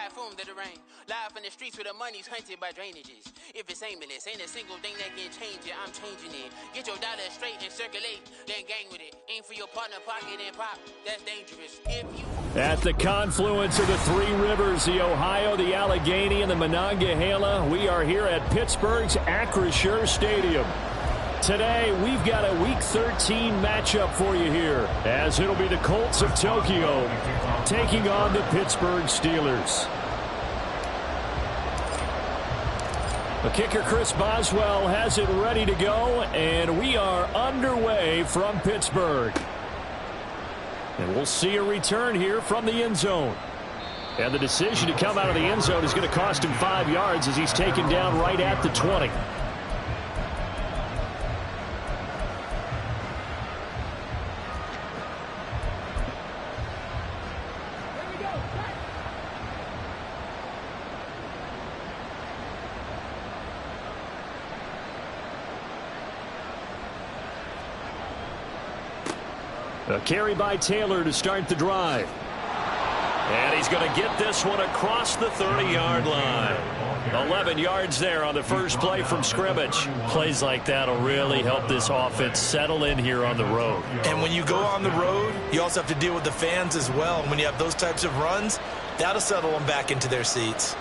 typhoon to the rain. Live in the streets where the money's hunted by drainages. If it's aimless, ain't a single thing that can change it. I'm changing it. Get your dollar straight and circulate, then gang with it. Aim for your partner, pocket and pop. That's dangerous. If you... At the confluence of the three rivers, the Ohio, the Allegheny, and the Monongahela, we are here at Pittsburgh's Acrisure Stadium. Today, we've got a Week 13 matchup for you here, as it'll be the Colts of Tokyo taking on the Pittsburgh Steelers. The kicker, Chris Boswell, has it ready to go, and we are underway from Pittsburgh. And we'll see a return here from the end zone. And the decision to come out of the end zone is going to cost him 5 yards as he's taken down right at the 20. A carry by Taylor to start the drive. And he's going to get this one across the 30-yard line. 11 yards there on the first play from scrimmage. Plays like that will really help this offense settle in here on the road. And when you go on the road, you also have to deal with the fans as well. And when you have those types of runs, that'll settle them back into their seats.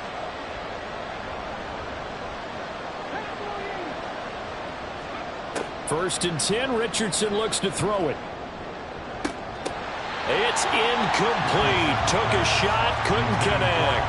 First and 10, Richardson looks to throw it. It's incomplete. Took a shot, couldn't connect.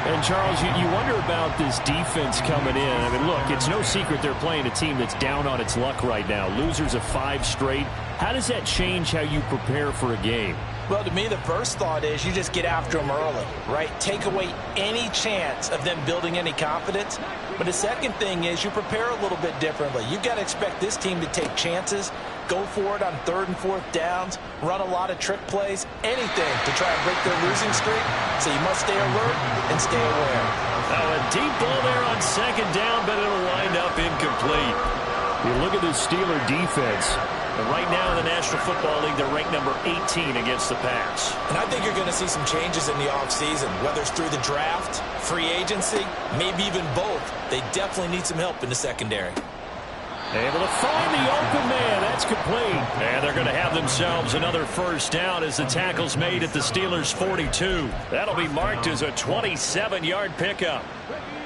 And, Charles, you wonder about this defense coming in. I mean, look, it's no secret they're playing a team that's down on its luck right now. Losers of 5 straight. How does that change how you prepare for a game? Well, to me, the first thought is you just get after them early, right? Take away any chance of them building any confidence. But the second thing is you prepare a little bit differently. You've got to expect this team to take chances, go for it on 3rd and 4th downs, run a lot of trick plays, anything to try and break their losing streak. So you must stay alert and stay aware. Now a deep ball there on 2nd down, but it'll wind up incomplete. You look at this Steeler defense. And right now in the National Football League, they're ranked number 18 against the pass. And I think you're going to see some changes in the offseason, whether it's through the draft, free agency, maybe even both. They definitely need some help in the secondary. Able to find the open man. That's complete. And they're going to have themselves another first down as the tackle's made at the Steelers' 42. That'll be marked as a 27-yard pickup.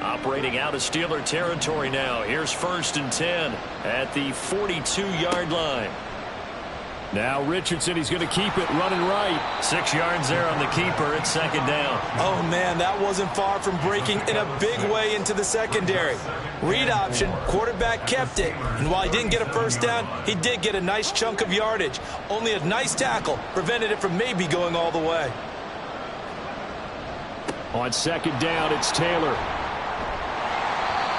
Operating out of Steeler territory now. Here's 1st and 10 at the 42-yard line. Now Richardson, he's going to keep it running right. 6 yards there on the keeper. It's 2nd down. Oh, man, that wasn't far from breaking in a big way into the secondary. Read option, quarterback kept it. And while he didn't get a first down, he did get a nice chunk of yardage. Only a nice tackle prevented it from maybe going all the way. On 2nd down, it's Taylor.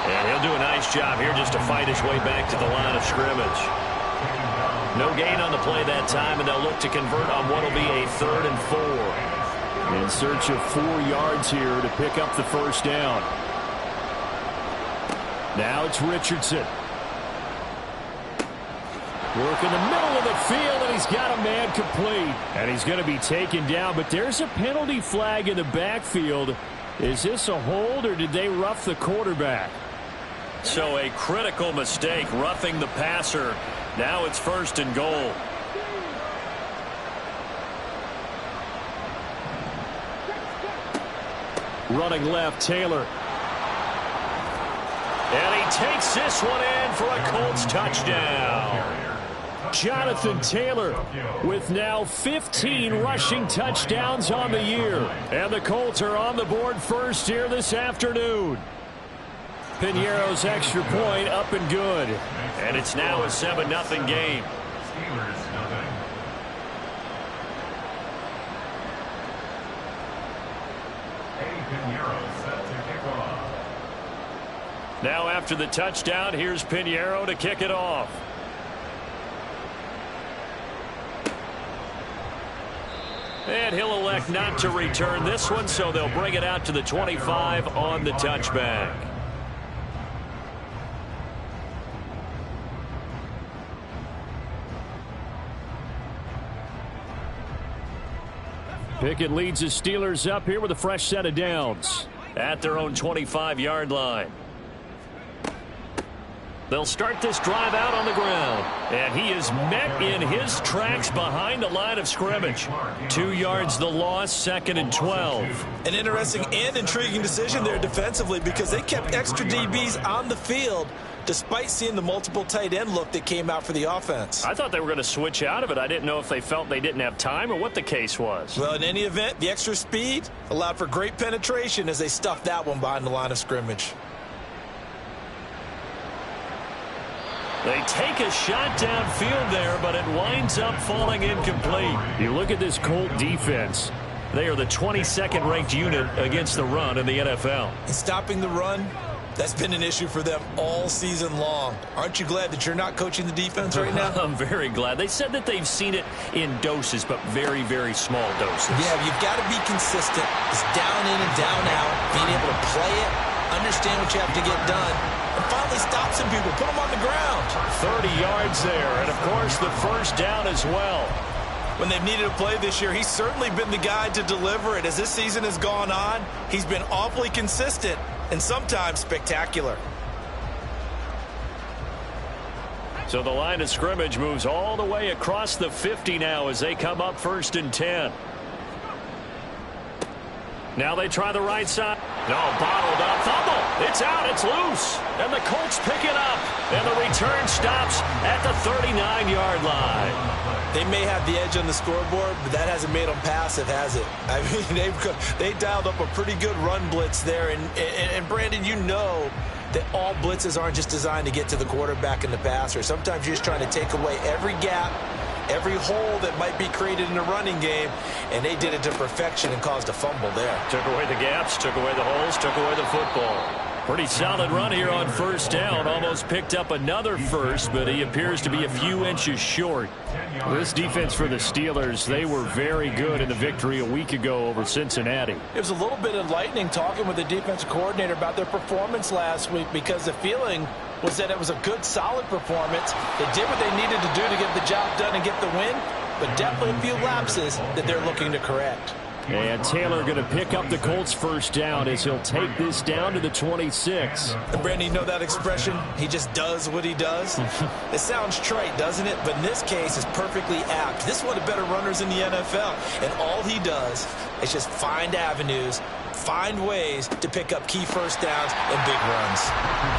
And he'll do a nice job here just to fight his way back to the line of scrimmage. No gain on the play that time, and they'll look to convert on what will be a 3rd and 4. In search of 4 yards here to pick up the first down. Now it's Richardson. Work in the middle of the field, and he's got a man complete. And he's going to be taken down, but there's a penalty flag in the backfield. Is this a hold, or did they rough the quarterback? So a critical mistake, roughing the passer. Now it's 1st and goal. Running left, Taylor. And he takes this one in for a Colts touchdown. Jonathan Taylor with now 15 rushing touchdowns on the year. And the Colts are on the board first here this afternoon. Piñeiro's extra point up and good. And it's now a 7-0 game. Now after the touchdown, here's Piñeiro to kick it off. And he'll elect not to return this one, so they'll bring it out to the 25 on the touchback. Pickett leads the Steelers up here with a fresh set of downs at their own 25-yard line. They'll start this drive out on the ground. And he is met in his tracks behind the line of scrimmage. 2 yards the loss, 2nd and 12. An interesting and intriguing decision there defensively because they kept extra DBs on the field despite seeing the multiple tight end look that came out for the offense. I thought they were going to switch out of it. I didn't know if they felt they didn't have time or what the case was. Well, in any event, the extra speed allowed for great penetration as they stuffed that one behind the line of scrimmage. They take a shot downfield there, but it winds up falling incomplete. You look at this Colt defense. They are the 22nd ranked unit against the run in the NFL. And stopping the run, that's been an issue for them all season long. Aren't you glad that you're not coaching the defense right now? I'm very glad. They said that they've seen it in doses, but very, very small doses. Yeah, you've got to be consistent. It's down in and down out, being able to play it, understand what you have to get done, and finally stop some people, put them on the ground. 30 yards there, and of course the first down as well. When they've needed a play this year, he's certainly been the guy to deliver it. As this season has gone on, he's been awfully consistent and sometimes spectacular. So the line of scrimmage moves all the way across the 50 now as they come up 1st and 10. Now they try the right side. No, bottled up. Fumble. It's out. It's loose. And the Colts pick it up. And the return stops at the 39-yard line. They may have the edge on the scoreboard, but that hasn't made them passive, has it? I mean, they dialed up a pretty good run blitz there. And Brandon, you know that all blitzes aren't just designed to get to the quarterback and the passer. Sometimes you're just trying to take away every gap, every hole that might be created in the running game, and they did it to perfection and caused a fumble there. Took away the gaps, took away the holes, took away the football. Pretty solid run here on 1st down. Almost picked up another first, but he appears to be a few inches short. This defense for the Steelers, they were very good in the victory a week ago over Cincinnati. It was a little bit enlightening talking with the defensive coordinator about their performance last week because the feeling was that it was a good, solid performance. They did what they needed to do to get the job done and get the win, but definitely a few lapses that they're looking to correct. And Taylor going to pick up the Colts' first down as he'll take this down to the 26. And Brandon, you know that expression? He just does what he does? It sounds trite, doesn't it? But in this case, it's perfectly apt. This is one of the better runners in the NFL. And all he does is just find avenues, find ways to pick up key first downs and big runs.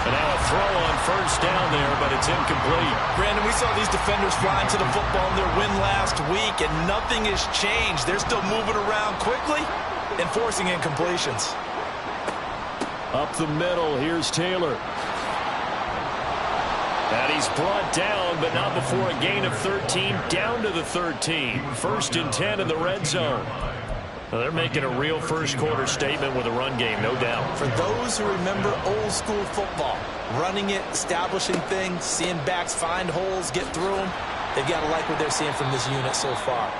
And now a throw on 1st down there, but it's incomplete. Brandon, we saw these defenders flying to the football in their win last week, and nothing has changed. They're still moving around quickly and forcing incompletions. Up the middle, here's Taylor. And he's brought down, but not before a gain of 13, down to the 13. 1st and 10 in the red zone. Well, they're making a real first quarter statement with a run game, no doubt. For those who remember old school football, running it, establishing things, seeing backs find holes, get through them, they've got to like what they're seeing from this unit so far.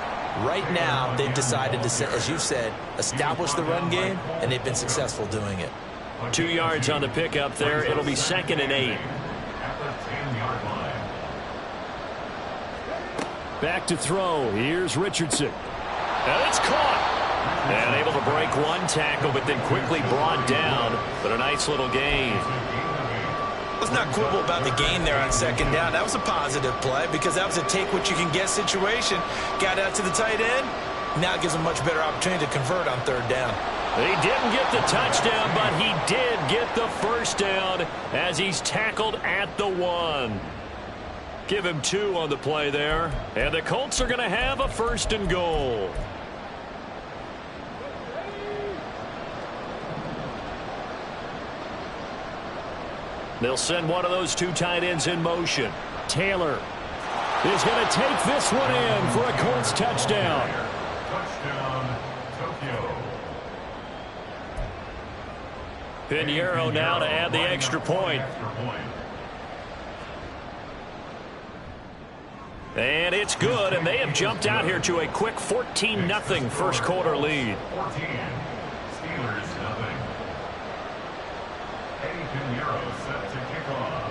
Right now, they've decided to, as you said, establish the run game, and they've been successful doing it. 2 yards on the pickup there. It'll be 2nd and 8. Back to throw. Here's Richardson. And it's caught. And able to break one tackle, but then quickly brought down. But a nice little gain. Let's not quibble about the gain there on 2nd down. That was a positive play because that was a take-what-you-can-get situation. Got out to the tight end. Now it gives him much better opportunity to convert on 3rd down. He didn't get the touchdown, but he did get the first down as he's tackled at the 1. Give him 2 on the play there. And the Colts are going to have a 1st and goal. They'll send one of those 2 tight ends in motion. Taylor is going to take this one in for a Colts touchdown. Touchdown, Tokyo. Pinheiro now to add the extra point. And it's good, and they have jumped out here to a quick 14-0 first quarter lead. 14, Steelers nothing. Eddie Pinheiro set to kick off.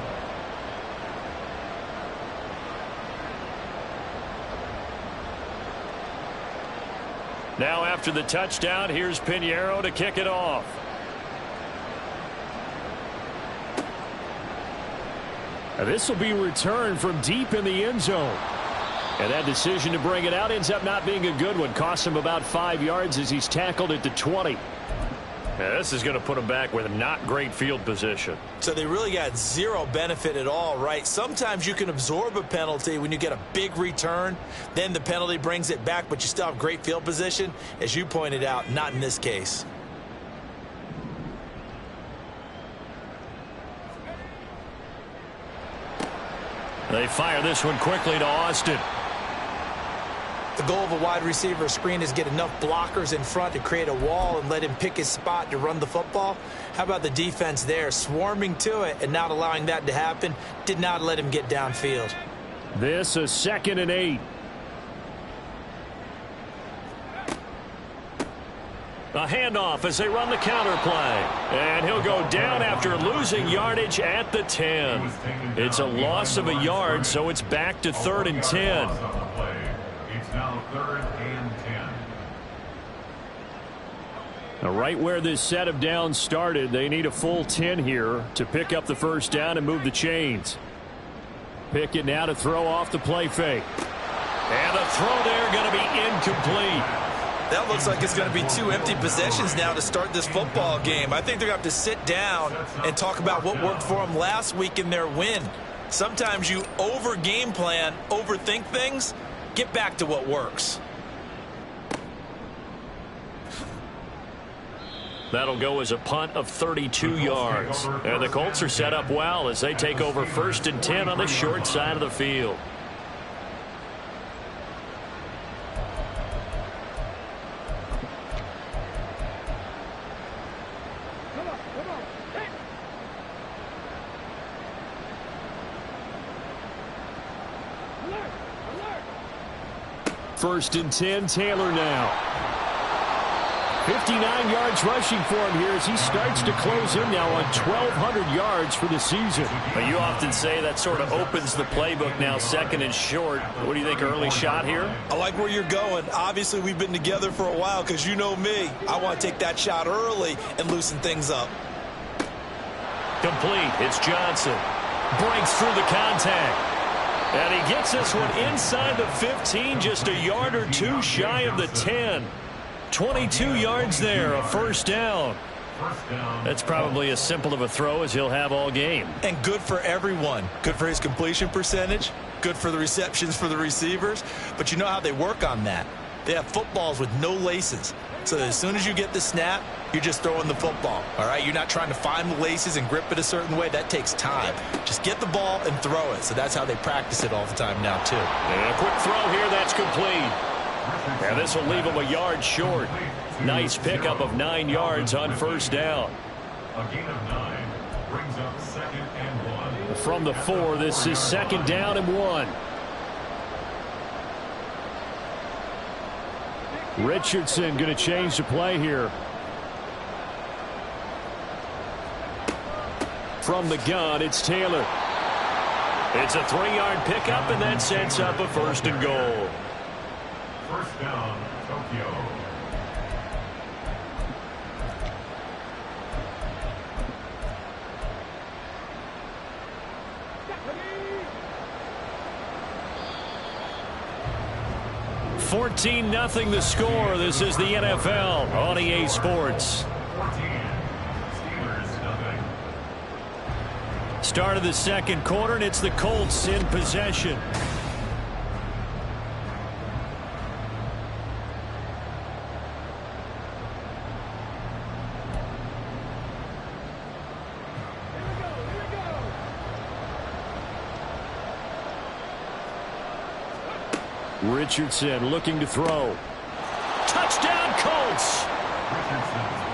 Now after the touchdown, here's Pinheiro to kick it off. And this will be returned from deep in the end zone. And that decision to bring it out ends up not being a good one. Costs him about 5 yards as he's tackled at the 20. Yeah, this is going to put him back with not great field position. So they really got zero benefit at all, right? Sometimes you can absorb a penalty when you get a big return. Then the penalty brings it back, but you still have great field position. As you pointed out, not in this case. They fire this one quickly to Austin. The goal of a wide receiver screen is get enough blockers in front to create a wall and let him pick his spot to run the football. How about the defense there, swarming to it and not allowing that to happen? Did not let him get downfield. This is 2nd and 8. A handoff as they run the counter play. And he'll go down after losing yardage at the 10. It's a loss of a yard, so it's back to 3rd and 10. It's now 3rd and 10. Now right where this set of downs started, they need a full 10 here to pick up the first down and move the chains. Pickett now to throw off the play fake. And the throw there going to be incomplete. That looks like it's going to be 2 empty possessions now to start this football game. I think they're going to have to sit down and talk about what worked for them last week in their win. Sometimes you over-game plan, overthink things. Get back to what works. That'll go as a punt of 32 yards. And the Colts are set up well as they take over 1st and 10 on the short side of the field. First and 10, Taylor now. 59 yards rushing for him here as he starts to close in now on 1,200 yards for the season. But you often say that sort of opens the playbook now, 2nd and short. What do you think, early shot here? I like where you're going. Obviously, we've been together for a while because you know me. I want to take that shot early and loosen things up. Complete. It's Johnson. Breaks through the contact. And he gets this one inside the 15, just a yard or 2 shy of the 10. 22 yards there, a first down. That's probably as simple of a throw as he'll have all game. And good for everyone. Good for his completion percentage. Good for the receptions for the receivers. But you know how they work on that. They have footballs with no laces. So that as soon as you get the snap, you're just throwing the football. All right, you're not trying to find the laces and grip it a certain way. That takes time. Just get the ball and throw it. So that's how they practice it all the time now, too. And a quick throw here, that's complete. And this will leave him a yard short. Nice pickup of 9 yards on first down. A gain of 9 brings up 2nd and 1. From the 4, this is 2nd down and 1. Richardson going to change the play here. From the gun, it's Taylor. It's a 3-yard pickup, and that sets up a 1st and goal. First down, Tokyo. $14-0 the score. This is the NFL on EA Sports. 14. Steelers, nothing. Start of the 2nd quarter, and it's the Colts in possession. Richardson looking to throw. Touchdown, Colts!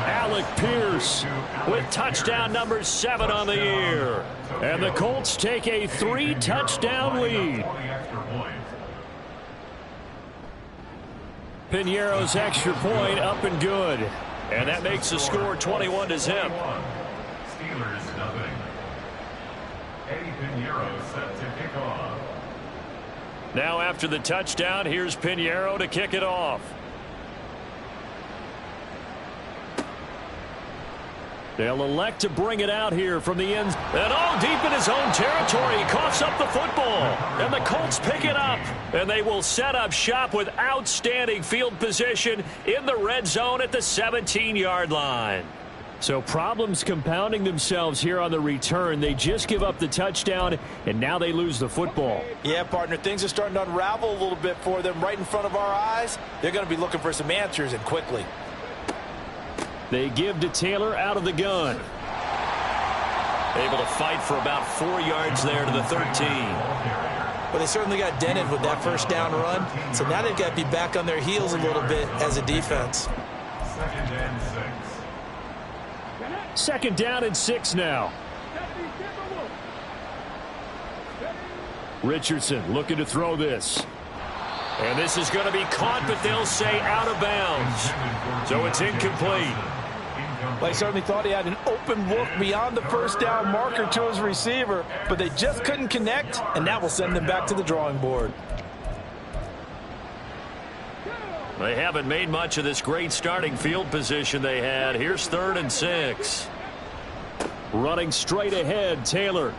Alec Pierce with touchdown number 7 on the year. And the Colts take a 3-touchdown lead. Pinheiro's extra point up and good. And that makes the score 21-0. Steelers, nothing. Eddie Pinheiro set to kick off. Now after the touchdown, here's Pinheiro to kick it off. They'll elect to bring it out here from the end. And deep in his own territory. He coughs up the football. And the Colts pick it up. And they will set up shop with outstanding field position in the red zone at the 17-yard line. So problems compounding themselves here on the return. They just give up the touchdown, and now they lose the football. Yeah, partner, things are starting to unravel a little bit for them right in front of our eyes. They're going to be looking for some answers, and quickly. They give to Taylor out of the gun. Able to fight for about 4 yards there to the 13. But they certainly got dented with that first down run. So now they've got to be back on their heels a little bit as a defense. 2nd and 6. 2nd down and 6 now. Richardson looking to throw this. And this is going to be caught, but they'll say out of bounds. So it's incomplete. Well, he certainly thought he had an open look beyond the first down marker to his receiver, but they just couldn't connect, and that will send them back to the drawing board. They haven't made much of this great starting field position they had. Here's 3rd and 6. Running straight ahead, Taylor.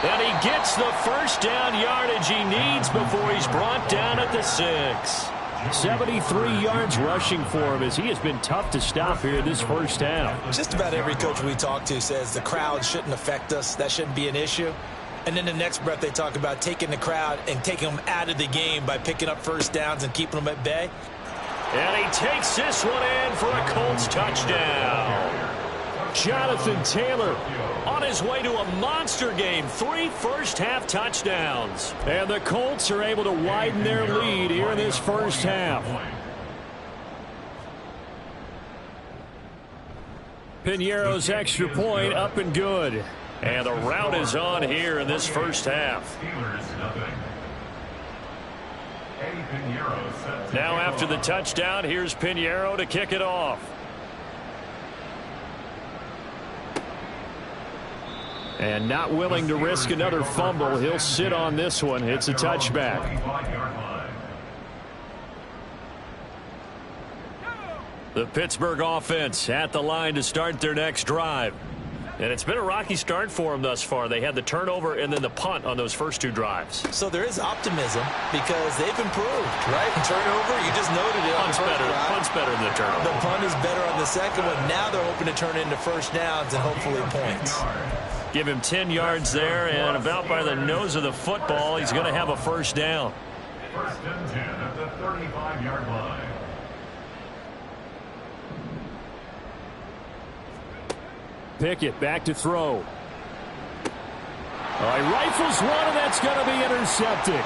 And he gets the first down yardage he needs before he's brought down at the 6. 73 yards rushing for him as he has been tough to stop here this first half. Just about every coach we talk to says the crowd shouldn't affect us. That shouldn't be an issue. And then the next breath they talk about taking the crowd and taking them out of the game by picking up first downs and keeping them at bay. And he takes this one in for a Colts touchdown. Jonathan Taylor on his way to a monster game. 3 first-half touchdowns. And the Colts are able to widen their lead here in this first half. Piñeiro's extra point up and good. And the route is on here in this first half. Now after the touchdown, here's Piñeiro to kick it off. And not willing to risk another fumble. He'll sit on this one. It's a touchback. The Pittsburgh offense at the line to start their next drive. And it's been a rocky start for them thus far. They had the turnover and then the punt on those first 2 drives. So there is optimism because they've improved, right? Turnover, you just noted it. Punt's better than the turnover. The punt is better on the second one. Now they're hoping to turn it into first downs and hopefully points. Give him 10 yards there, and about by the nose of the football, he's going to have a first down. 1st and 10 at the 35-yard line. Pickett back to throw. He rifles one, and that's going to be intercepted.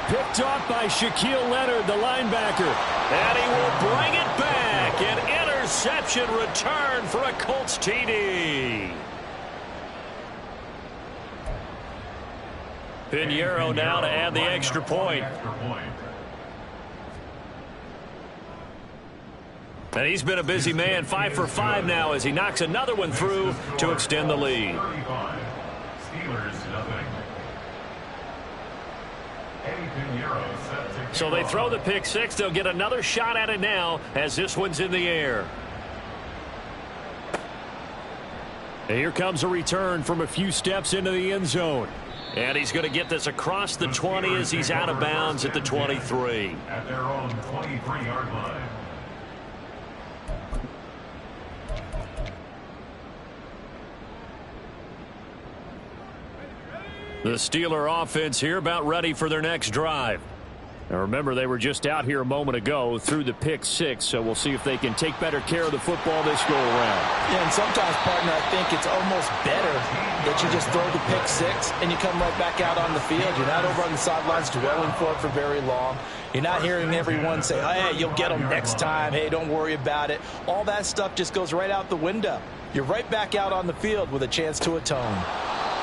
Picked off by Shaquille Leonard, the linebacker. And he will bring it back. An interception return for a Colts TD. Piñeiro now to add the extra point. And he's been a busy man, 5 for 5 now as he knocks another one through to extend the lead. So they throw the pick 6. They'll get another shot at it now as this one's in the air. And here comes a return from a few steps into the end zone. And he's going to get this across the 20 as he's out of bounds at the 23. At their own 23-yard line. The Steeler offense here about ready for their next drive. Now remember, they were just out here a moment ago through the pick 6, so we'll see if they can take better care of the football this go around. Yeah, and sometimes, partner, I think it's almost better that you just throw the pick 6 and you come right back out on the field. You're not over on the sidelines dwelling for it for very long. You're not hearing everyone say, oh, hey, you'll get them next time. Hey, don't worry about it. All that stuff just goes right out the window. You're right back out on the field with a chance to atone.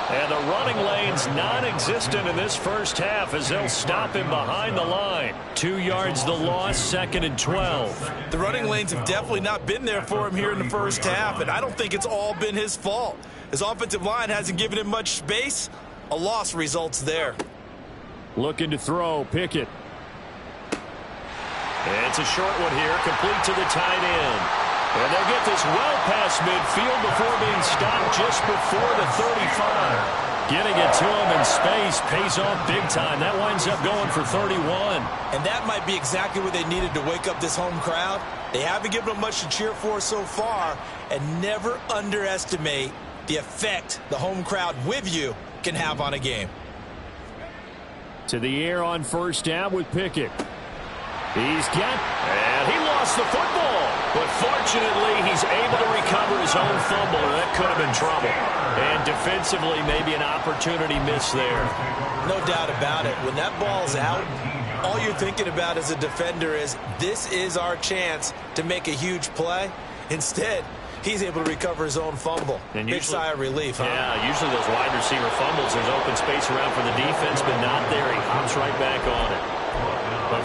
And the running lane's non-existent in this first half as they'll stop him behind the line. 2 yards the loss, 2nd and 12. The running lanes have definitely not been there for him here in the first half, and I don't think it's all been his fault. His offensive line hasn't given him much space. A loss results there. Looking to throw, Pickett. And it's a short one here, complete to the tight end. And they'll get this well past midfield before being stopped just before the 35. Getting it to him in space pays off big time. That winds up going for 31. And that might be exactly what they needed to wake up this home crowd. They haven't given them much to cheer for so far. And never underestimate the effect the home crowd with you can have on a game. To the air on first down with Pickett. And he lost the football. But fortunately, he's able to recover his own fumble, or that could have been trouble. And defensively, maybe an opportunity miss there. No doubt about it. When that ball's out, all you're thinking about as a defender is, this is our chance to make a huge play. Instead, he's able to recover his own fumble. And big sigh of relief, huh? Yeah, usually those wide receiver fumbles, there's open space around for the defense, but not there. He hops right back on it.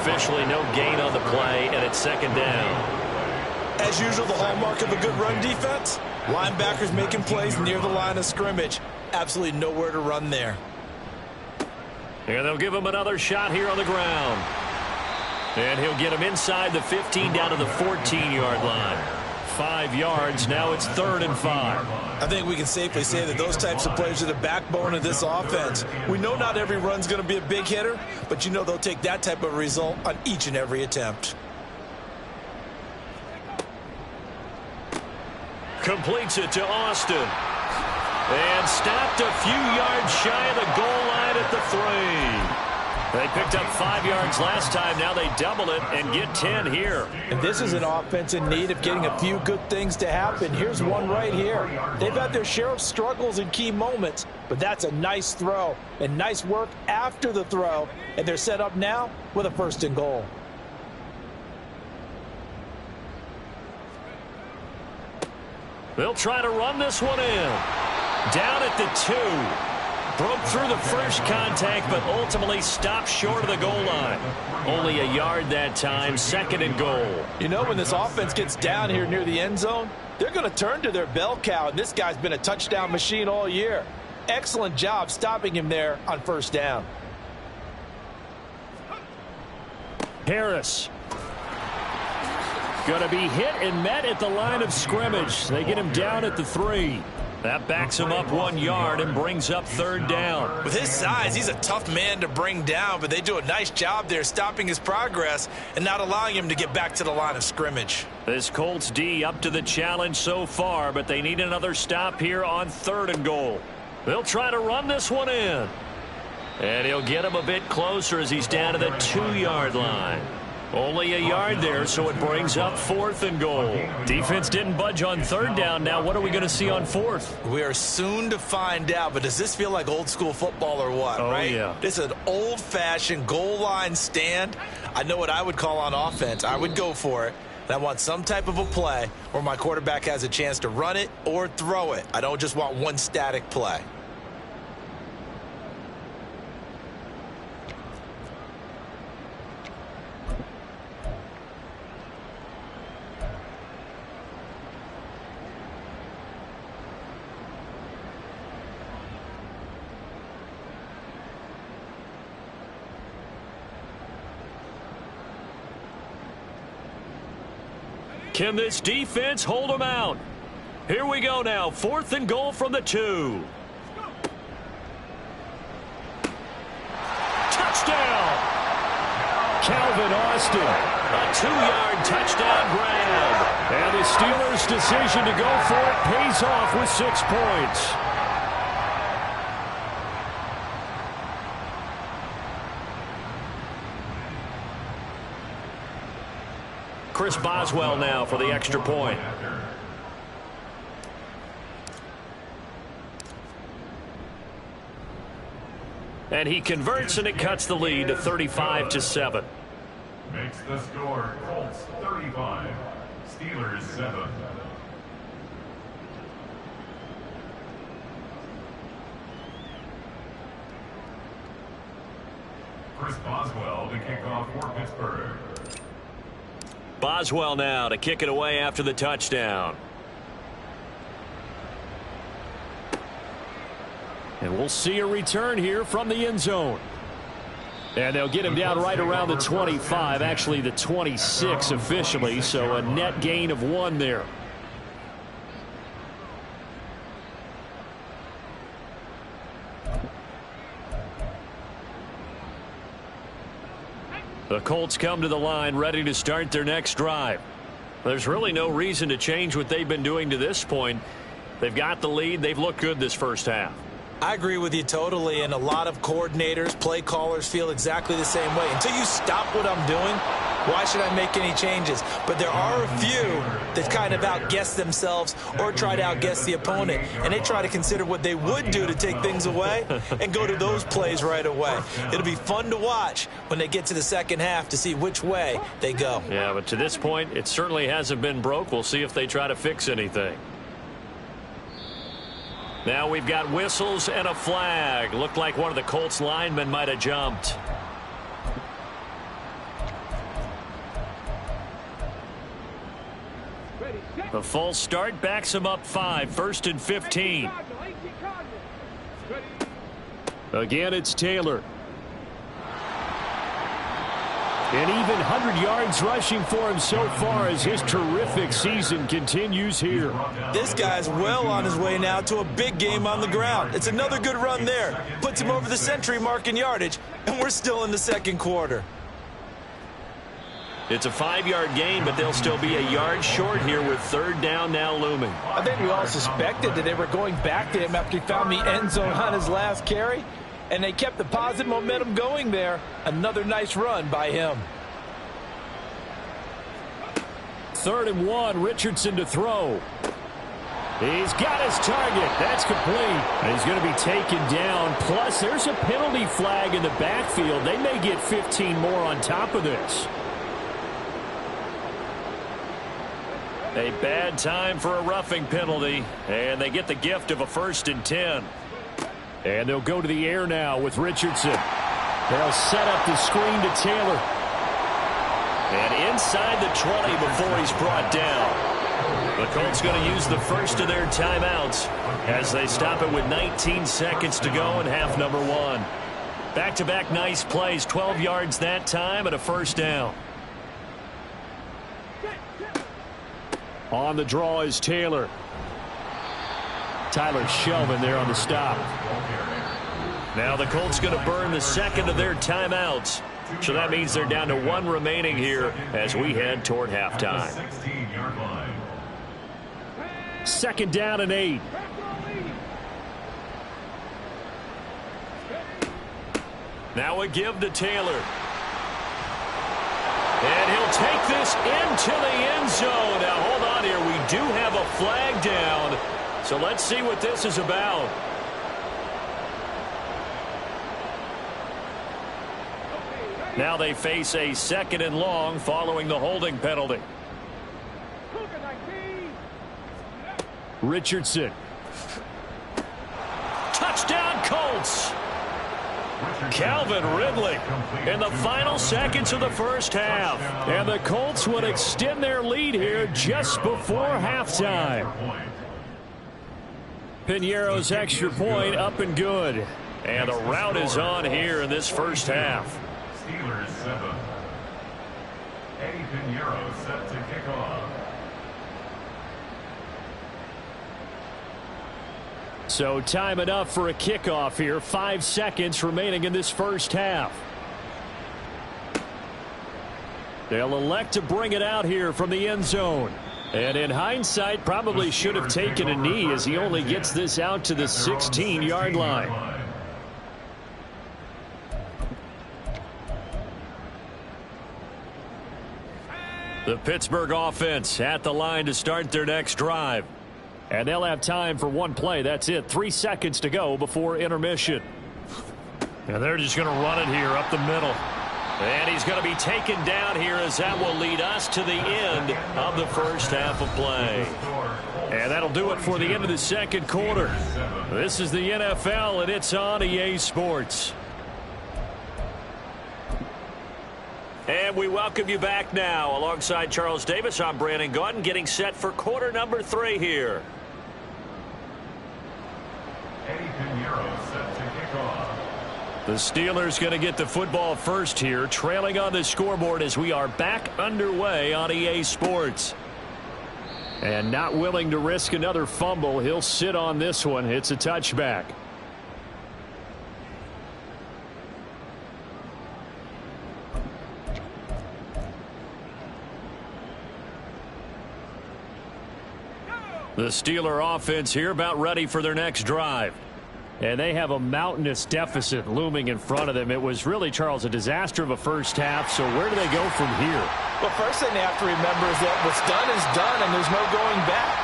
Officially no gain on the play, and it's second down. As usual, the hallmark of a good run defense, linebackers making plays near the line of scrimmage. Absolutely nowhere to run there. And they'll give him another shot here on the ground. And he'll get him inside the 15 down to the 14-yard line. 5 yards. Now it's 3rd and 5. I think we can safely say that those types of plays are the backbone of this offense. We know not every run's going to be a big hitter, but you know they'll take that type of result on each and every attempt. Completes it to Austin. And stopped a few yards shy of the goal line at the 3. They picked up 5 yards last time. Now they double it and get 10 here. And this is an offense in need of getting a few good things to happen. Here's one right here. They've had their share of struggles in key moments, but that's a nice throw and nice work after the throw. And they're set up now with a 1st and goal. They'll try to run this one in. Down at the 2. Broke through the first contact, but ultimately stopped short of the goal line. Only a yard that time, 2nd and goal. You know, when this offense gets down here near the end zone, they're going to turn to their bell cow, and this guy's been a touchdown machine all year. Excellent job stopping him there on 1st down. Harris. Going to be hit and met at the line of scrimmage. They get him down at the 3. That backs him up 1 yard and brings up 3rd down. With his size, he's a tough man to bring down, but they do a nice job there stopping his progress and not allowing him to get back to the line of scrimmage. This Colts D up to the challenge so far, but they need another stop here on 3rd and goal. They'll try to run this one in. And he'll get him a bit closer as he's down to the 2-yard line. Only a yard there, so it brings up 4th and goal. Defense didn't budge on 3rd down. Now what are we going to see on 4th? We are soon to find out, but does this feel like old school football or what, right? Yeah. This is an old-fashioned goal line stand. I know what I would call on offense. I would go for it. And I want some type of a play where my quarterback has a chance to run it or throw it. I don't just want one static play. Can this defense hold them out? Here we go now. 4th and goal from the 2. Touchdown! Calvin Austin. A 2-yard touchdown grab. And the Steelers' decision to go for it pays off with 6 points. Chris Boswell now for the extra point. And he converts, and it cuts the lead to 35-7. Makes the score Colts 35, Steelers 7. Chris Boswell to kick off for Pittsburgh. Boswell now to kick it away after the touchdown. And we'll see a return here from the end zone. And they'll get him down right around the 25, actually the 26 officially, so a net gain of 1 there. The Colts come to the line ready to start their next drive. There's really no reason to change what they've been doing to this point. They've got the lead. They've looked good this first half. I agree with you totally, and a lot of coordinators, play callers feel exactly the same way. Until you stop what I'm doing, why should I make any changes? But there are a few that kind of outguess themselves or try to outguess the opponent, and they try to consider what they would do to take things away and go to those plays right away. It'll be fun to watch when they get to the second half to see which way they go. Yeah, but to this point, it certainly hasn't been broke. We'll see if they try to fix anything. Now we've got whistles and a flag. Looked like one of the Colts linemen might have jumped. The false start backs him up 5, 1st and 15. Again, it's Taylor. And even 100 yards rushing for him so far as his terrific season continues here. This guy's well on his way now to a big game on the ground. It's another good run there. Puts him over the century mark in yardage, and we're still in the second quarter. It's a 5-yard gain, but they'll still be a yard short here with third down now looming. I think we all suspected that they were going back to him after he found the end zone on his last carry. And they kept the positive momentum going there. Another nice run by him. 3rd and 1, Richardson to throw. He's got his target. That's complete. He's going to be taken down. Plus, there's a penalty flag in the backfield. They may get 15 more on top of this. A bad time for a roughing penalty. And they get the gift of a 1st and 10. And they'll go to the air now with Richardson. They'll set up the screen to Taylor. And inside the 20 before he's brought down. The Colts going to use the first of their timeouts as they stop it with 19 seconds to go in half number 1. Back-to-back nice plays, 12 yards that time and a 1st down. On the draw is Taylor. Tyler Shelvin there on the stop. Now the Colts going to burn the second of their timeouts. So that means they're down to 1 remaining here as we head toward halftime. 2nd down and 8. Now a give to Taylor. And he'll take this into the end zone. Now hold on here. We do have a flag down. So let's see what this is about. Now they face a 2nd and long following the holding penalty. Richardson. Touchdown Colts. Calvin Ridley in the final seconds of the first half. And the Colts would extend their lead here just before halftime. Piñeiro's extra point up and good. And the route is on here in this first half. Steelers 7. Eddie Piñeiro set to kick off. So time enough for a kickoff here. 5 seconds remaining in this first half. They'll elect to bring it out here from the end zone. And in hindsight, probably should have taken a knee as he only gets this out to the 16-yard line. The Pittsburgh offense at the line to start their next drive. And they'll have time for 1 play. That's it. 3 seconds to go before intermission. And they're just going to run it here up the middle. And he's going to be taken down here as that will lead us to the end of the first half of play. And that'll do it for the end of the second quarter. This is the NFL, and it's on EA Sports. And we welcome you back now. Alongside Charles Davis, I'm Brandon Gaudin, getting set for quarter number 3 here. Eddie Piñeiro set to kick off. The Steelers going to get the football first here, trailing on the scoreboard as we are back underway on EA Sports. And not willing to risk another fumble, he'll sit on this one. It's a touchback. The Steeler offense here about ready for their next drive. And they have a mountainous deficit looming in front of them. It was really, Charles, a disaster of a first half. So where do they go from here? Well, first thing they have to remember is that what's done is done, and there's no going back.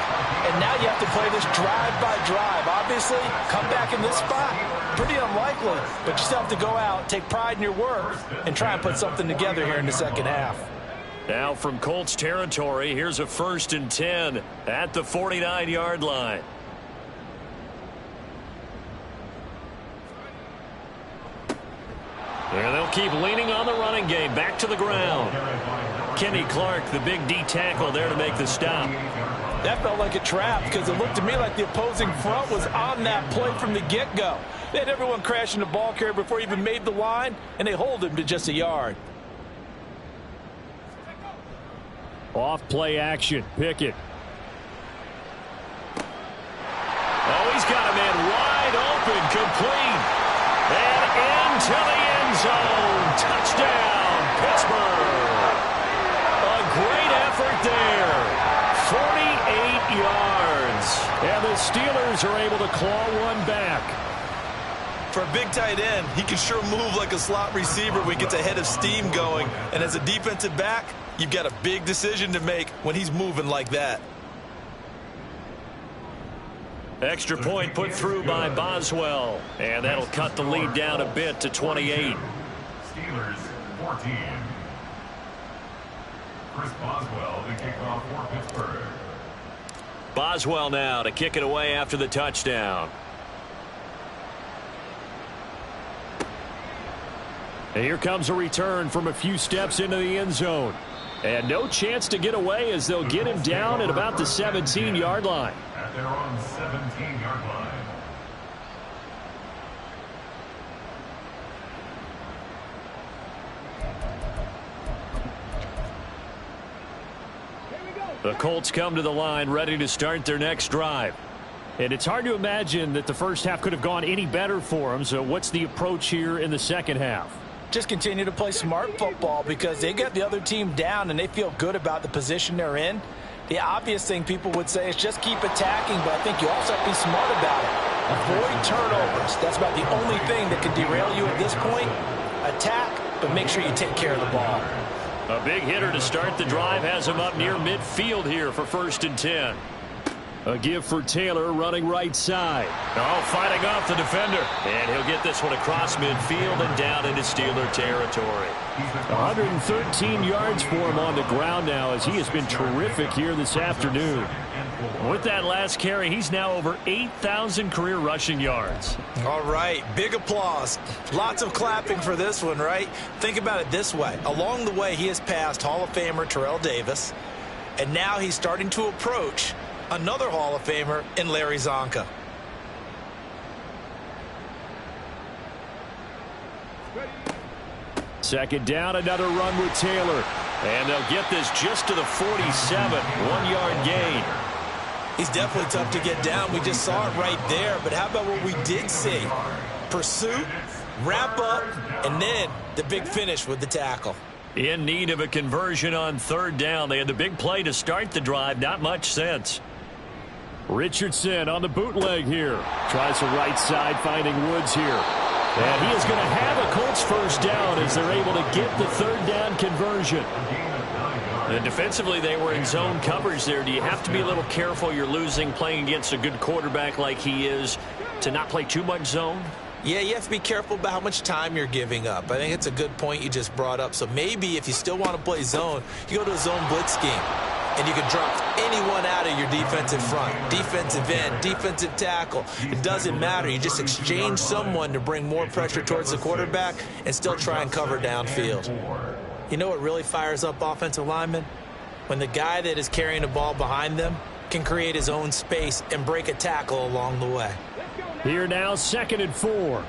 And now you have to play this drive by drive. Obviously, come back in this spot, pretty unlikely. But you still have to go out, take pride in your work, and try and put something together here in the second half. Now from Colts territory, here's a 1st and 10 at the 49-yard line. And they'll keep leaning on the running game. Back to the ground. Kenny Clark, the big D tackle there to make the stop. That felt like a trap because it looked to me like the opposing front was on that play from the get-go. They had everyone crashing the ball carrier before he even made the line, and they hold him to just a yard. Off play action. Pickett. Oh, he's got a man wide open. Complete. And into the end zone. Touchdown, Pittsburgh. A great effort there. 48 yards. And the Steelers are able to claw one back. For a big tight end, he can sure move like a slot receiver when he gets a head of steam going. And as a defensive back, you've got a big decision to make when he's moving like that. Extra point put through by Boswell. And that'll cut the lead down a bit to 28. Steelers 14. Chris Boswell to kick off for Pittsburgh. Boswell now to kick it away after the touchdown. And here comes a return from a few steps into the end zone. And no chance to get away as they'll get him down at about the 17-yard line. At their own 17-yard line. The Colts come to the line ready to start their next drive. And it's hard to imagine that the first half could have gone any better for them. So what's the approach here in the second half? Just continue to play smart football because they got the other team down and they feel good about the position they're in. The obvious thing people would say is just keep attacking, but I think you also have to be smart about it. Avoid turnovers. That's about the only thing that can derail you at this point. Attack, but make sure you take care of the ball. A big hitter to start the drive has him up near midfield here for 1st and 10. A give for Taylor running right side. Oh, fighting off the defender. And he'll get this one across midfield and down into Steeler territory. 113 yards for him on the ground now as he has been terrific here this afternoon. With that last carry, he's now over 8,000 career rushing yards. All right, big applause. Lots of clapping for this one, right? Think about it this way. Along the way, he has passed Hall of Famer Terrell Davis, and now he's starting to approach another Hall of Famer in Larry Zonka. Second down, another run with Taylor. And they'll get this just to the 47, 1-yard gain. He's definitely tough to get down. We just saw it right there. But how about what we did see? Pursuit, wrap up, and then the big finish with the tackle. In need of a conversion on 3rd down. They had the big play to start the drive. Not much sense. Richardson on the bootleg here. Tries the right side, finding Woods here. And he is going to have a Colts 1st down as they're able to get the 3rd down conversion. And defensively, they were in zone coverage there. Do you have to be a little careful? You're losing playing against a good quarterback like he is to not play too much zone? Yeah, you have to be careful about how much time you're giving up. I think it's a good point you just brought up. So maybe if you still want to play zone, you go to a zone blitz scheme. And you can drop anyone out of your defensive front, defensive end, defensive tackle. It doesn't matter. You just exchange someone to bring more pressure towards the quarterback and still try and cover downfield. You know what really fires up offensive linemen? When the guy that is carrying the ball behind them can create his own space and break a tackle along the way. Here now, 2nd and 4.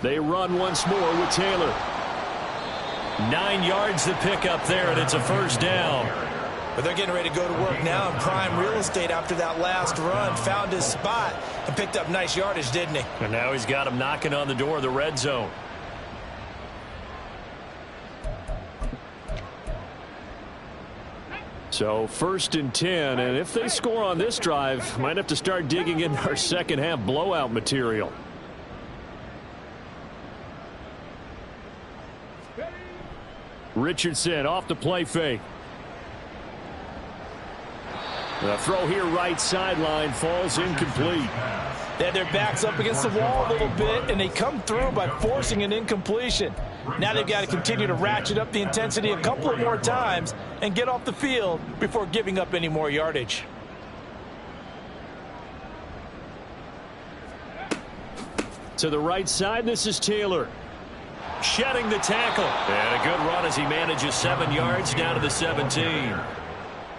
They run once more with Taylor. 9 yards to pick up there, and it's a 1st down. But they're getting ready to go to work now in prime real estate after that last run. Found his spot and picked up nice yardage, didn't he? And now he's got him knocking on the door of the red zone. So 1st and 10, and if they score on this drive, might have to start digging in our second half blowout material. Richardson off the play fake. The throw here right sideline falls incomplete. They had their backs up against the wall a little bit, and they come through by forcing an incompletion. Now they've got to continue to ratchet up the intensity a couple of more times and get off the field before giving up any more yardage. To the right side, this is Taylor. Shedding the tackle. And a good run as he manages 7 yards down to the 17.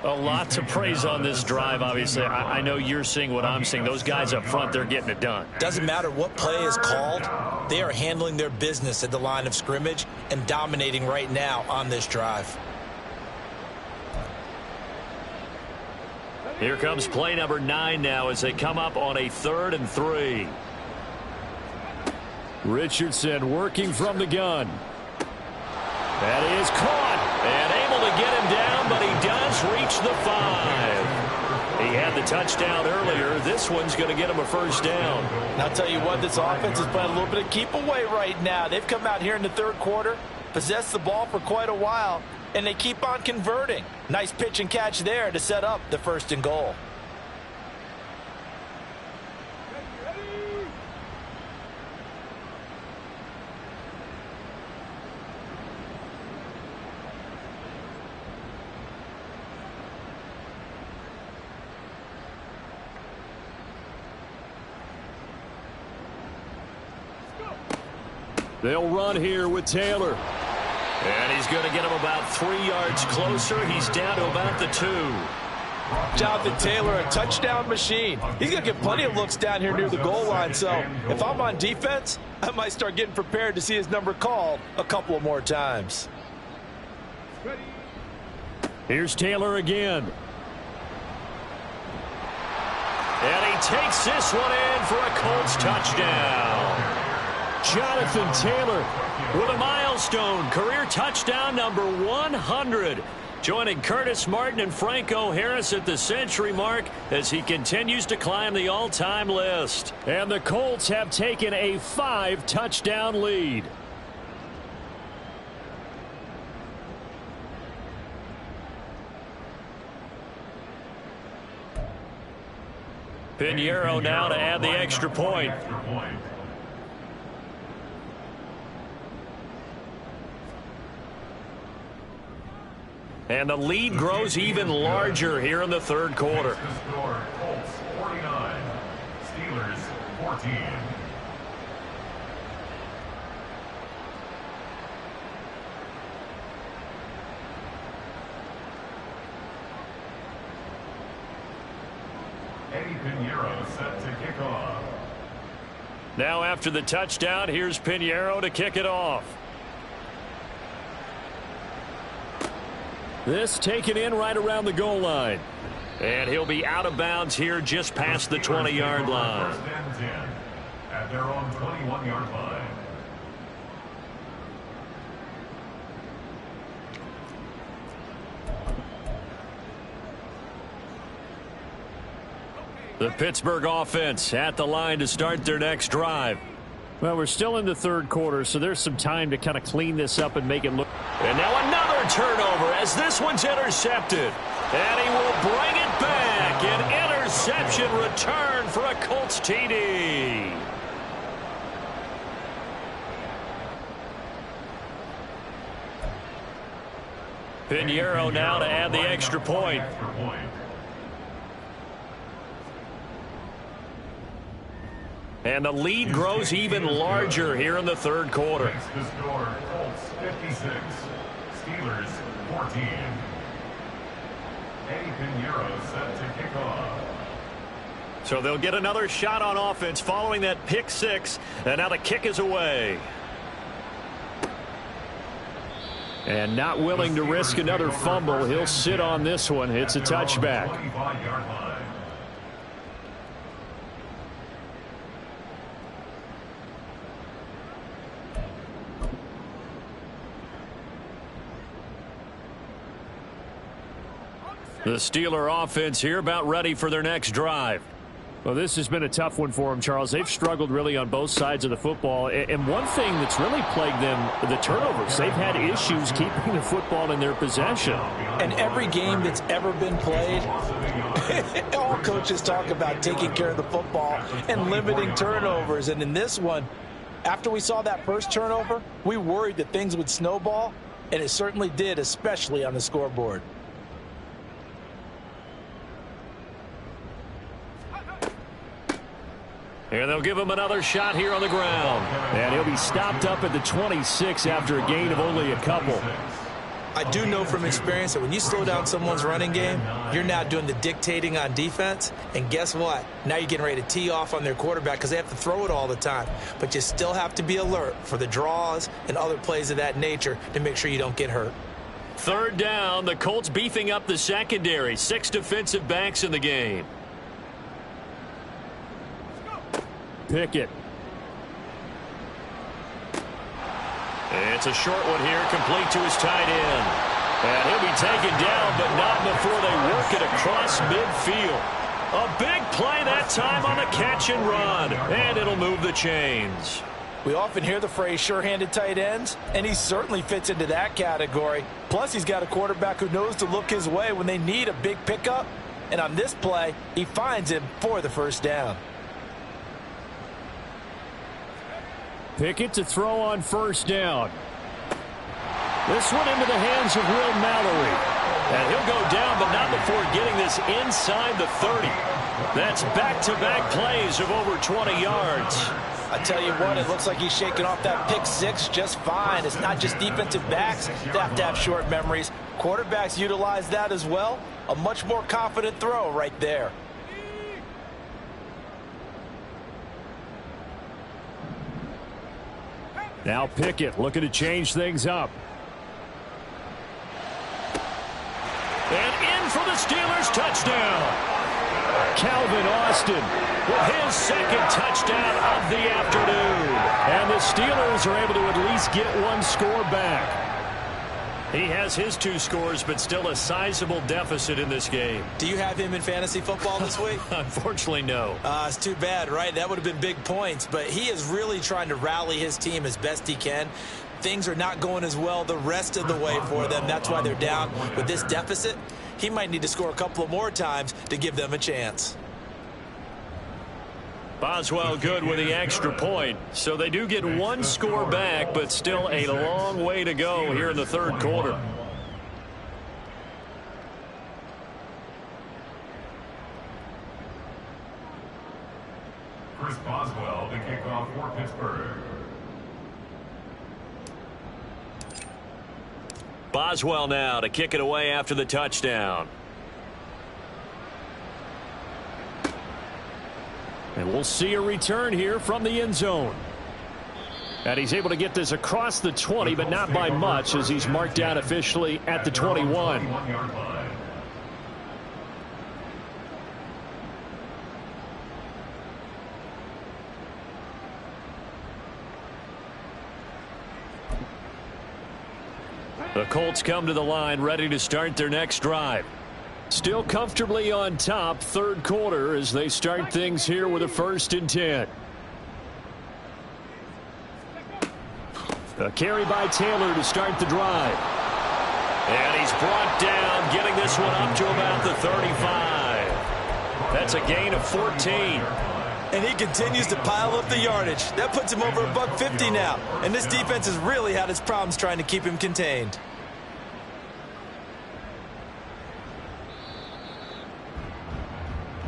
A lot to praise on this drive, obviously. I know you're seeing what I'm seeing. Those guys up front, they're getting it done. Doesn't matter what play is called. They are handling their business at the line of scrimmage and dominating right now on this drive. Here comes play number 9 now as they come up on a 3rd and 3. Richardson working from the gun. That is caught and able to get him down, but he does reach the 5. He had the touchdown earlier. This one's going to get him a 1st down. And I'll tell you what, this offense is playing a little bit of keep away right now. They've come out here in the 3rd quarter, possessed the ball for quite a while, and they keep on converting. Nice pitch and catch there to set up the 1st and goal. They'll run here with Taylor. And he's going to get him about 3 yards closer. He's down to about the 2. Jonathan Taylor, a touchdown machine. He's going to get plenty of looks down here near the goal line. So if I'm on defense, I might start getting prepared to see his number called a couple of more times. Here's Taylor again. And he takes this one in for a Colts touchdown. Jonathan Taylor with a milestone career touchdown number 100, joining Curtis Martin and Franco Harris at the century mark as he continues to climb the all-time list. And the Colts have taken a 5-touchdown lead. Pinheiro now to add the extra point. And the lead grows even larger here in the 3rd quarter. Colts 49, Steelers 14. Eddie Pinheiro set to kick off. Now after the touchdown, here's Pinheiro to kick it off. This taken in right around the goal line. And he'll be out of bounds here just past the 20-yard line. 1st and 10 at their own 21-yard line. The Pittsburgh offense at the line to start their next drive. Well, we're still in the 3rd quarter, so there's some time to kind of clean this up and make it look. And now another turnover as this one's intercepted. And he will bring it back. An interception return for a Colts TD. Pinheiro now to add the extra point. And the lead grows even larger here in the 3rd quarter. The score, Colts 56, Steelers 14. Eddie Pinheiro set to kick off. So they'll get another shot on offense following that pick 6. And now the kick is away. And not willing to risk another fumble. He'll sit on this one. It's a touchback. 25-yard line. The Steeler offense here about ready for their next drive. Well, this has been a tough one for them, Charles. They've struggled really on both sides of the football. And one thing that's really plagued them, the turnovers. They've had issues keeping the football in their possession. And every game that's ever been played, all coaches talk about taking care of the football and limiting turnovers. And in this one, after we saw that first turnover, we worried that things would snowball, and it certainly did, especially on the scoreboard. And they'll give him another shot here on the ground. And he'll be stopped up at the 26 after a gain of only a couple. I do know from experience that when you slow down someone's running game, you're now doing the dictating on defense. And guess what? Now you're getting ready to tee off on their quarterback because they have to throw it all the time. But you still have to be alert for the draws and other plays of that nature to make sure you don't get hurt. Third down, the Colts beefing up the secondary. 6 defensive backs in the game. Pickett. It's a short one here, complete to his tight end. And he'll be taken down, but not before they work it across midfield. A big play that time on the catch and run. And it'll move the chains. We often hear the phrase sure-handed tight ends, and he certainly fits into that category. Plus, he's got a quarterback who knows to look his way when they need a big pickup. And on this play, he finds him for the first down. Pickett to throw on first down. This one into the hands of Will Mallory. And he'll go down, but not before getting this inside the 30. That's back-to-back plays of over 20 yards. I tell you what, it looks like he's shaking off that pick six just fine. It's not just defensive backs that have to have short memories. Quarterbacks utilize that as well. A much more confident throw right there. Now Pickett looking to change things up. And in for the Steelers, touchdown. Calvin Austin with his second touchdown of the afternoon. And the Steelers are able to at least get one score back. He has his 2 scores, but still a sizable deficit in this game. Do you have him in fantasy football this week? Unfortunately, no. It's too bad, right? That would have been big points. But he is really trying to rally his team as best he can. Things are not going as well the rest of the way for them. That's why they're down with this deficit. He might need to score a couple of more times to give them a chance. Boswell good with the extra point. So they do get 1 score back, but still a long way to go here in the third quarter. Chris Boswell, the kickoff for Pittsburgh. Boswell now to kick it away after the touchdown. And we'll see a return here from the end zone. And he's able to get this across the 20, but not by much as he's marked down officially at the 21. The Colts come to the line ready to start their next drive. Still comfortably on top, third quarter as they start things here with a 1st and 10. A carry by Taylor to start the drive. And he's brought down, getting this one up to about the 35. That's a gain of 14. And he continues to pile up the yardage. That puts him over $150 now. And this defense has really had its problems trying to keep him contained.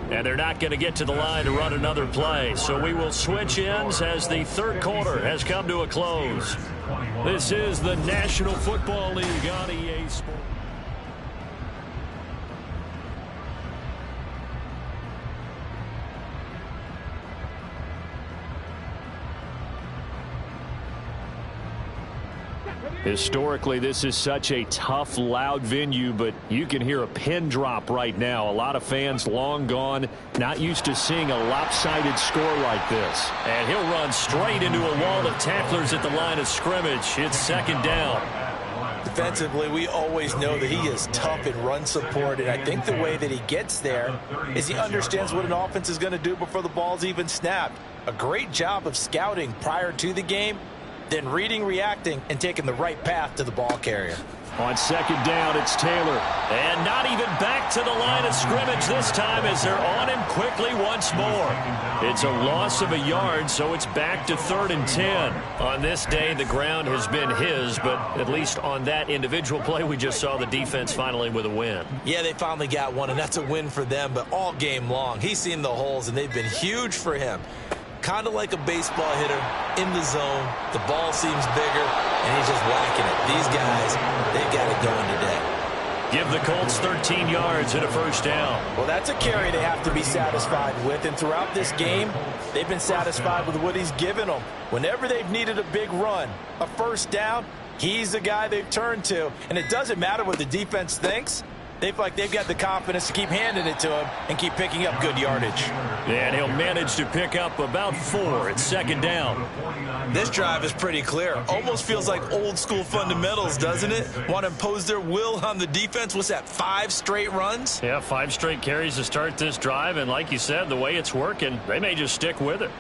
And they're not going to get to the line to run another play. So we will switch ends as the third quarter has come to a close. This is the National Football League on EA Sports. Historically, this is such a tough, loud venue, but you can hear a pin drop right now. A lot of fans long gone, not used to seeing a lopsided score like this. And he'll run straight into a wall of tacklers at the line of scrimmage. It's second down. Defensively, we always know that he is tough in run support, and I think the way that he gets there is he understands what an offense is going to do before the ball's even snapped. A great job of scouting prior to the game, then reading, reacting, and taking the right path to the ball carrier. On second down, it's Taylor. And not even back to the line of scrimmage this time as they're on him quickly once more. It's a loss of a yard, so it's back to 3rd and 10. On this day, the ground has been his, but at least on that individual play, we just saw the defense finally with a win. Yeah, they finally got one, and that's a win for them, but all game long, he's seen the holes, and they've been huge for him. Kind of like a baseball hitter in the zone. The ball seems bigger, and he's just whacking it. These guys, they've got it going today. Give the Colts 13 yards and a first down. Well, that's a carry they have to be satisfied with, and throughout this game, they've been satisfied with what he's given them. Whenever they've needed a big run, a first down, he's the guy they've turned to, and it doesn't matter what the defense thinks. They've got the confidence to keep handing it to him and keep picking up good yardage. And he'll manage to pick up about 4 at second down. This drive is pretty clear. Almost feels like old school fundamentals, doesn't it? Want to impose their will on the defense. What's that, 5 straight runs? Yeah, 5 straight carries to start this drive. And like you said, the way it's working, they may just stick with it.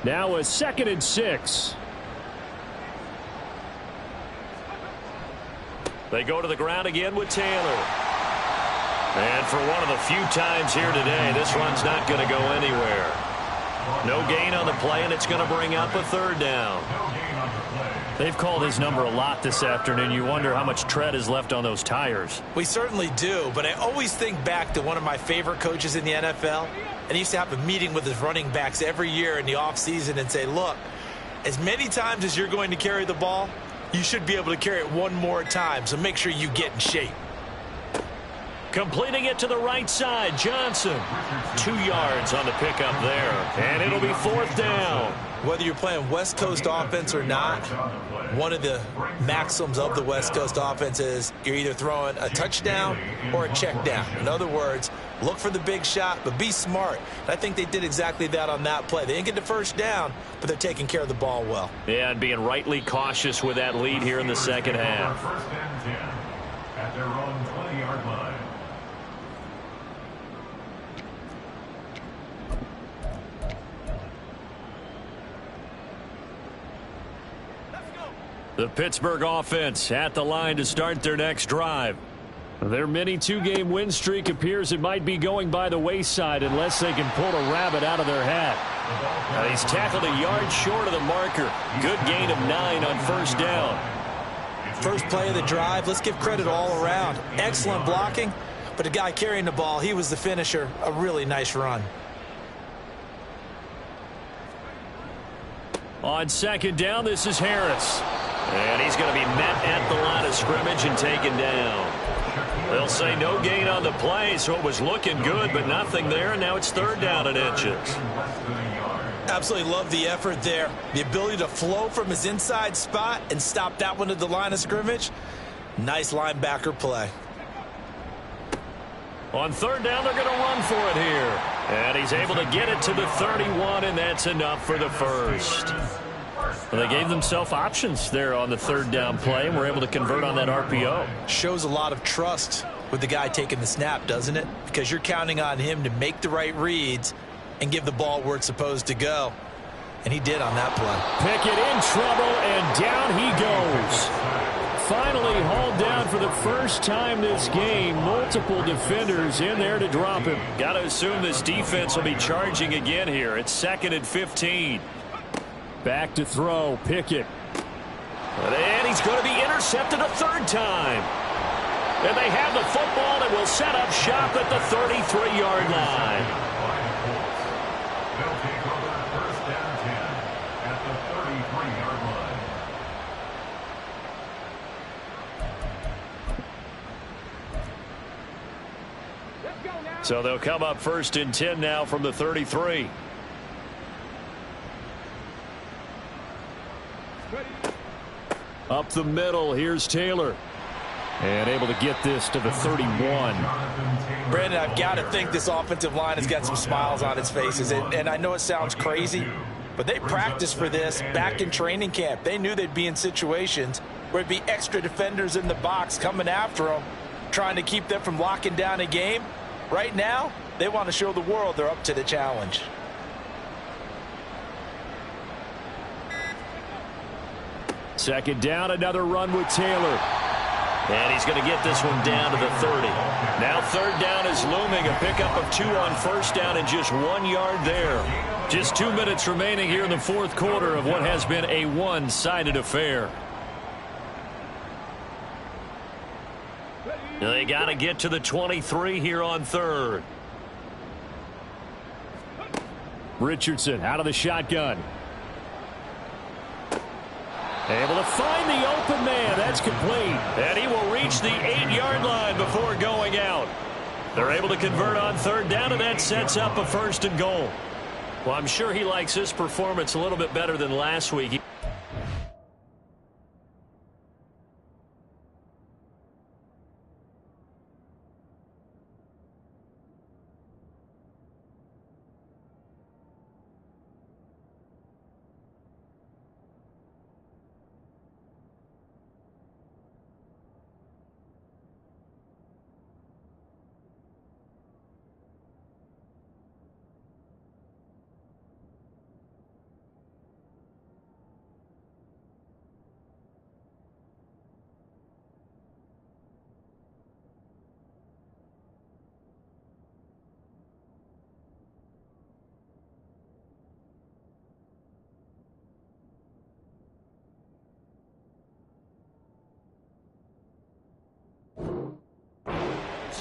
Now a 2nd and 6. They go to the ground again with Taylor. And for one of the few times here today, this run's not going to go anywhere. No gain on the play, and it's going to bring up a 3rd down. They've called his number a lot this afternoon. You wonder how much tread is left on those tires. We certainly do, but I always think back to one of my favorite coaches in the NFL, and he used to have a meeting with his running backs every year in the offseason and say, look, as many times as you're going to carry the ball, you should be able to carry it one more time, so make sure you get in shape. Completing it to the right side, Johnson. 2 yards on the pickup there, and it'll be 4th down. Whether you're playing West Coast offense or not, one of the maxims of the West Coast offense is you're either throwing a touchdown or a check down. In other words, look for the big shot, but be smart. And I think they did exactly that on that play. They didn't get the first down, but they're taking care of the ball well. Yeah, and being rightly cautious with that lead here in the second half. 1st and 10 at their own 20-yard line. The Pittsburgh offense at the line to start their next drive. Their mini 2-game win streak appears it might be going by the wayside unless they can pull a rabbit out of their hat. Now he's tackled a yard short of the marker. Good gain of 9 on 1st down. First play of the drive, let's give credit all around. Excellent blocking, but the guy carrying the ball, he was the finisher. A really nice run. On 2nd down, this is Harris. And he's going to be met at the line of scrimmage and taken down. They'll say no gain on the play, so it was looking good, but nothing there, and now it's 3rd down and inches. Absolutely love the effort there. The ability to flow from his inside spot and stop that one at the line of scrimmage. Nice linebacker play. On 3rd down, they're going to run for it here. And he's able to get it to the 31, and that's enough for the first. Well, they gave themselves options there on the 3rd down play, and were able to convert on that RPO. Shows a lot of trust with the guy taking the snap, doesn't it? Because you're counting on him to make the right reads and give the ball where it's supposed to go. And he did on that play. Pickett in trouble, and down he goes. Finally hauled down for the first time this game. Multiple defenders in there to drop him. Got to assume this defense will be charging again here. It's 2nd and 15. Back to throw, Pickett. And he's going to be intercepted a 3rd time. And they have the football and will set up shop at the 33-yard line. They'll take over 1st and 10 at the 33-yard line. So they'll come up 1st and 10 now from the 33. Up the middle, here's Taylor. And able to get this to the 31. Brandon, I've got to think this offensive line has got some smiles on its faces. And I know it sounds crazy, but they practiced for this back in training camp. They knew they'd be in situations where it'd be extra defenders in the box coming after them, trying to keep them from locking down a game. Right now, they want to show the world they're up to the challenge. Second down, another run with Taylor. And he's going to get this one down to the 30. Now third down is looming. A pickup of 2 on first down and just 1 yard there. Just 2 minutes remaining here in the fourth quarter of what has been a one-sided affair. They got to get to the 23 here on third. Richardson out of the shotgun. Able to find the open man. That's complete. And he will reach the 8-yard line before going out. They're able to convert on third down, and that sets up a first and goal. Well, I'm sure he likes his performance a little bit better than last week.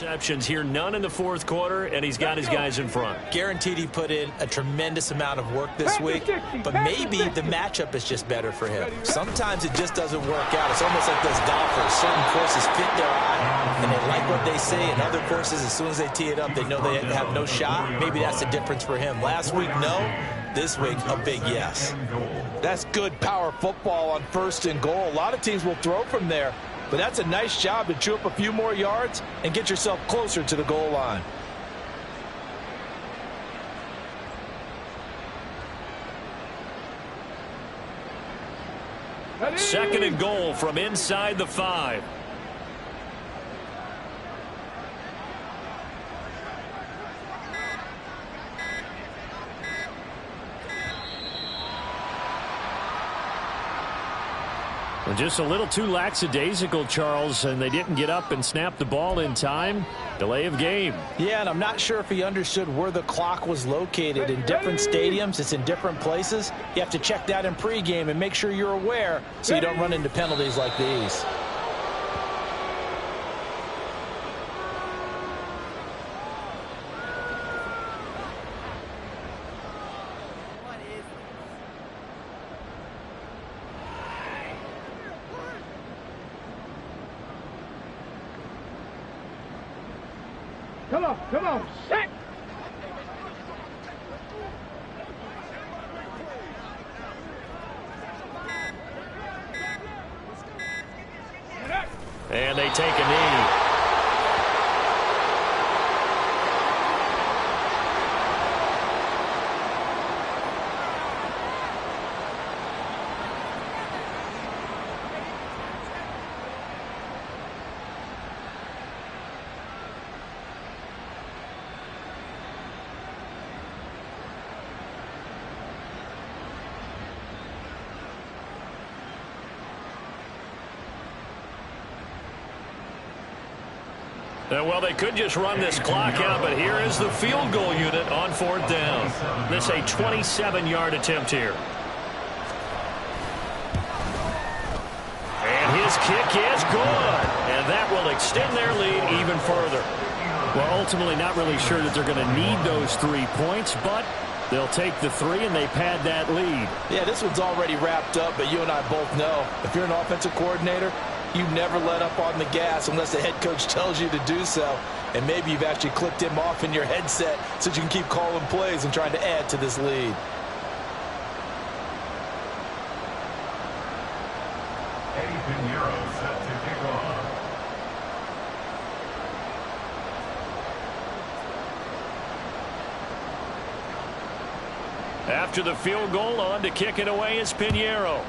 Interceptions here, none in the fourth quarter, and he's got his guys in front. Guaranteed he put in a tremendous amount of work this week, but maybe the matchup is just better for him. Sometimes it just doesn't work out. It's almost like those golfers. Certain courses fit their eye, and they like what they say, and other courses, as soon as they tee it up, they know they have no shot. Maybe that's the difference for him. Last week, no. This week, a big yes. That's good power football on first and goal. A lot of teams will throw from there. But that's a nice job to chew up a few more yards and get yourself closer to the goal line. Second and goal from inside the 5. Just a little too lackadaisical, Charles, and they didn't get up and snap the ball in time. Delay of game. Yeah, and I'm not sure if he understood where the clock was located. In different stadiums, it's in different places. You have to check that in pregame and make sure you're aware so you don't run into penalties like these. Come on, set! And they take a knee. Well, they could just run this clock out, but here is the field goal unit on fourth down. This a 27-yard attempt here. And his kick is good. And that will extend their lead even further. Well, ultimately not really sure that they're going to need those 3 points, but they'll take the 3 and they pad that lead. Yeah, this one's already wrapped up, but you and I both know if you're an offensive coordinator, you never let up on the gas unless the head coach tells you to do so. And maybe you've actually clicked him off in your headset so you can keep calling plays and trying to add to this lead. Set to kick off. After the field goal, on to kick it away is Pinheiro.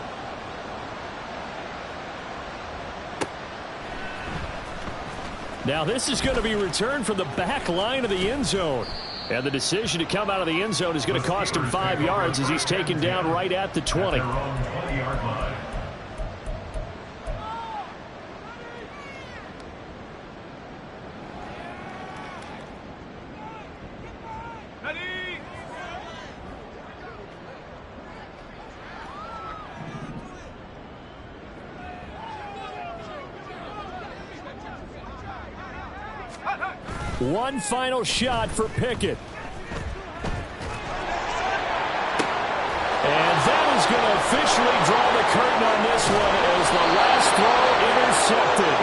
Now this is going to be returned from the back line of the end zone. And the decision to come out of the end zone is going to cost him 5 yards as he's taken down right at the 20. Their own 20-yard line. One final shot for Pickett. And that is going to officially draw the curtain on this one as the last throw intercepted.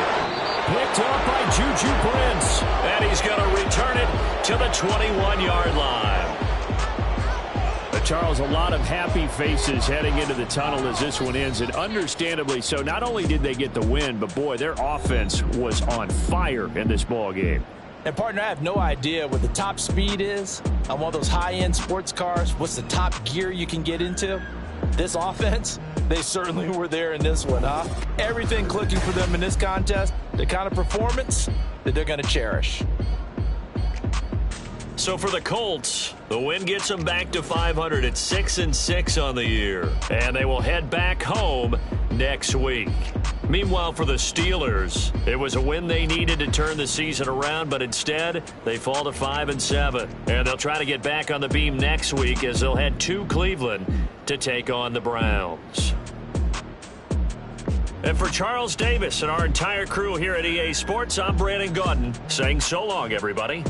Picked up by Juju Brents. And he's going to return it to the 21-yard line. But Charles, a lot of happy faces heading into the tunnel as this one ends, and understandably so. Not only did they get the win, but boy, their offense was on fire in this ball game. And, partner, I have no idea what the top speed is on one of those high-end sports cars. What's the top gear you can get into? This offense, they certainly were there in this one, huh? Everything clicking for them in this contest, the kind of performance that they're going to cherish. So for the Colts, the win gets them back to 500 at 6-6 on the year. And they will head back home next week. Meanwhile, for the Steelers, it was a win they needed to turn the season around, but instead, they fall to 5-7. And they'll try to get back on the beam next week as they'll head to Cleveland to take on the Browns. And for Charles Davis and our entire crew here at EA Sports, I'm Brandon Gaudin saying so long, everybody.